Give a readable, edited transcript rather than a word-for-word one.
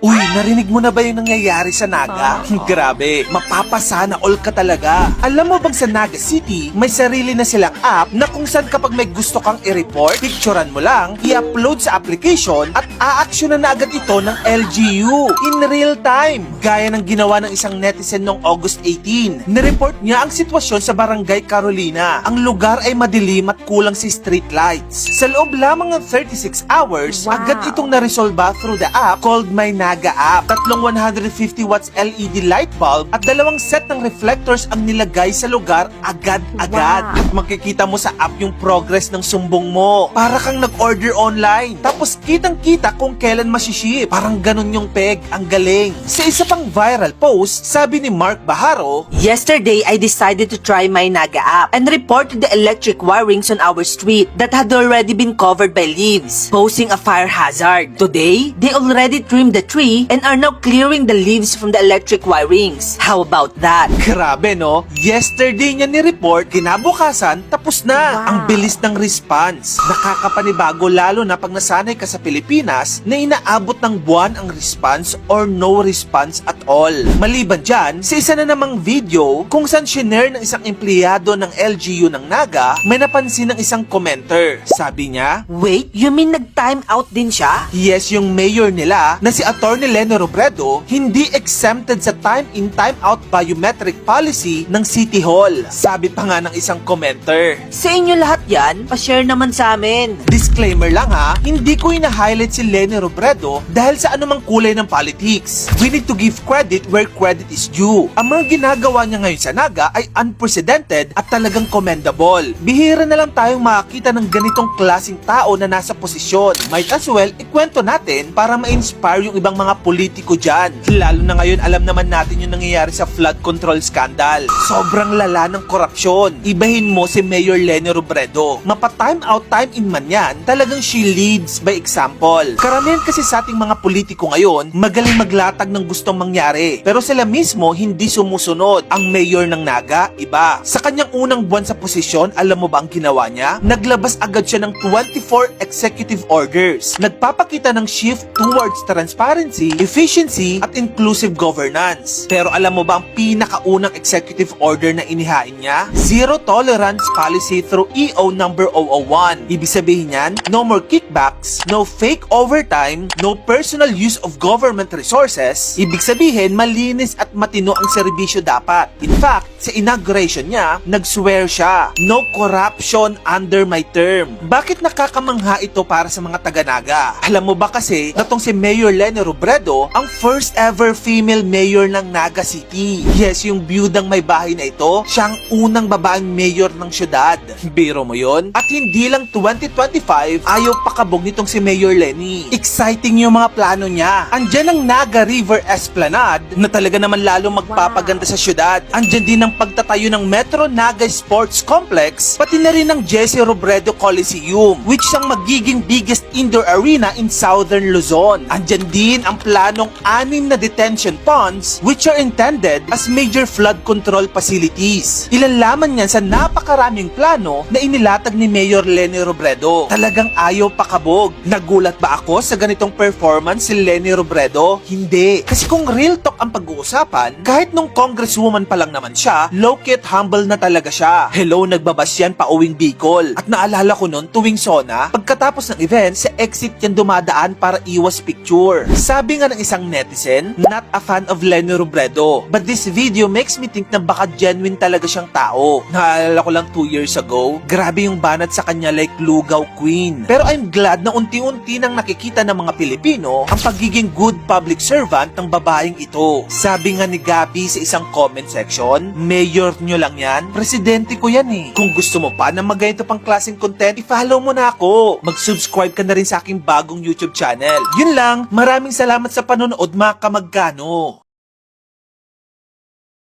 Uy, narinig mo na ba yung nangyayari sa Naga? Grabe, mapapasana all ka talaga. Alam mo bang sa Naga City, may sarili na silang app na kung saan kapag may gusto kang i-report, picturean mo lang, i-upload sa application at aaksyonan na agad ito ng LGU in real time. Gaya ng ginawa ng isang netizen noong August 18. Nireport niya ang sitwasyon sa Barangay Carolina. Ang lugar ay madilim at kulang si street lights. Sa loob lamang ng 36 hours, agad itong naresolba through the app called My Naga App. Tatlong 150 watts LED light bulb at dalawang set ng reflectors ang nilagay sa lugar agad-agad. At makikita mo sa app yung progress ng sumbong mo. Para kang nag-order online. Tapos kitang-kita kung kailan masiship. Parang ganun yung peg. Ang galing. Sa isa pang viral post, sabi ni Mark Baharo, Yesterday, I decided to try my Naga app and reported the electric wirings on our street that had already been covered by leaves, posing a fire hazard. Today, they already trimmed the tree and are now clearing the leaves from the electric wirings. How about that? grabe no? Yesterday niya ni-report, kinabukasan, tapos na. Ang bilis ng response. Nakakapanibago lalo na pag nasanay ka sa Pilipinas na inaabot ng buwan ang response or no response at all. Maliban dyan, sa isa na namang video kung saan shinare ng isang empleyado ng LGU ng Naga, may napansin ng isang commenter. Sabi niya, Wait, you mean nag-time out din siya? yes, yung mayor nila na si Atty. Leni Robredo hindi exempted sa time-in time-out biometric policy ng City Hall. Sabi pa nga ng isang commenter. Sa inyo lahat yan, pa-share naman sa amin. Disclaimer lang ha, hindi ko ina-highlight si Leni Robredo dahil sa anumang kulay ng politics. We need to give credit where credit is due. Ang mga ginagawa niya ngayon sa Naga ay unprecedented at talagang commendable. Bihira na lang tayong makakita ng ganitong klaseng tao na nasa posisyon. Might as well, ikwento natin para ma-inspire yung ibang mga politiko dyan. Lalo na ngayon, alam naman natin yung nangyayari sa flood control scandal. Sobrang lala ng korupsyon. Ibahin mo si Mayor Leni Robredo. Mapa-time out, time in man yan, talagang she leads by example. Karamihan kasi sa ating mga politiko ngayon, magaling maglatag ng gustong mangyari. Pero sila mismo hindi sumusunod. Ang mayor ng Naga, iba. Sa kanyang unang buwan sa posisyon, alam mo ba ang ginawa niya? Naglabas agad siya ng 24 executive orders. Nagpapakita ng shift towards transparency, efficiency, at inclusive governance. Pero alam mo ba ang pinakaunang executive order na inihain niya? Zero tolerance policy through EO number 001. Ibig sabihin niyan, no more kickbacks, no fake overtime, no personal use of government resources. Ibig sabihin, malinis at matino ang serbisyo dapat. In fact, sa inauguration niya, nag-swear siya, no corruption under my term. Bakit nakakamangha ito para sa mga taga-Naga? Alam mo ba kasi, natong si Mayor Leni Robredo, ang first ever female mayor ng Naga City. Yes, yung biyudang may bahay na ito, siyang unang babaeng mayor ng syudad. Biro mo yon? At hindi lang 2025, ayaw pakabog nitong si Mayor Leni. Exciting yung mga plano niya. Andyan ang Naga River Esplanade na talaga naman lalo magpapaganda sa syudad. Andyan din ang pagtatayo ng Metro Naga Sports Complex, pati na rin ang Jesse Robredo Coliseum, which ang magiging biggest indoor arena in Southern Luzon. Andyan din ang planong 6 na detention ponds which are intended as major flood control facilities. Ilan lamang yan sa napakaraming plano na inilatag ni Mayor Leni Robredo. Talagang ayaw pakabog. Nagulat ba ako sa ganitong performance si Leni Robredo? Hindi. Kasi kung real talk ang pag-uusapan, kahit nung congresswoman pa lang naman siya, low-key at humble na talaga siya. Hello, nagbabas yan pa uwing Bicol. At naalala ko nun, tuwing SONA, pagkatapos ng event, sa exit yan dumadaan para iwas picture. Sabi nga ng isang netizen, not a fan of Leni Robredo. But this video makes me think na baka genuine talaga siyang tao. Naalala ko lang 2 years ago, grabe yung banat sa kanya like Lugaw Queen. Pero I'm glad na unti-unti nang nakikita ng mga Pilipino ang pagiging good public servant ng babaeng ito. Sabi nga ni Gabi sa isang comment section, mayor nyo lang yan, presidente ko yan eh. Kung gusto mo pa na magganito pang klaseng content, i-follow mo na ako. Mag-subscribe ka na rin sa aking bagong YouTube channel. Yun lang, maraming salamat sa panonood mga kamagkano.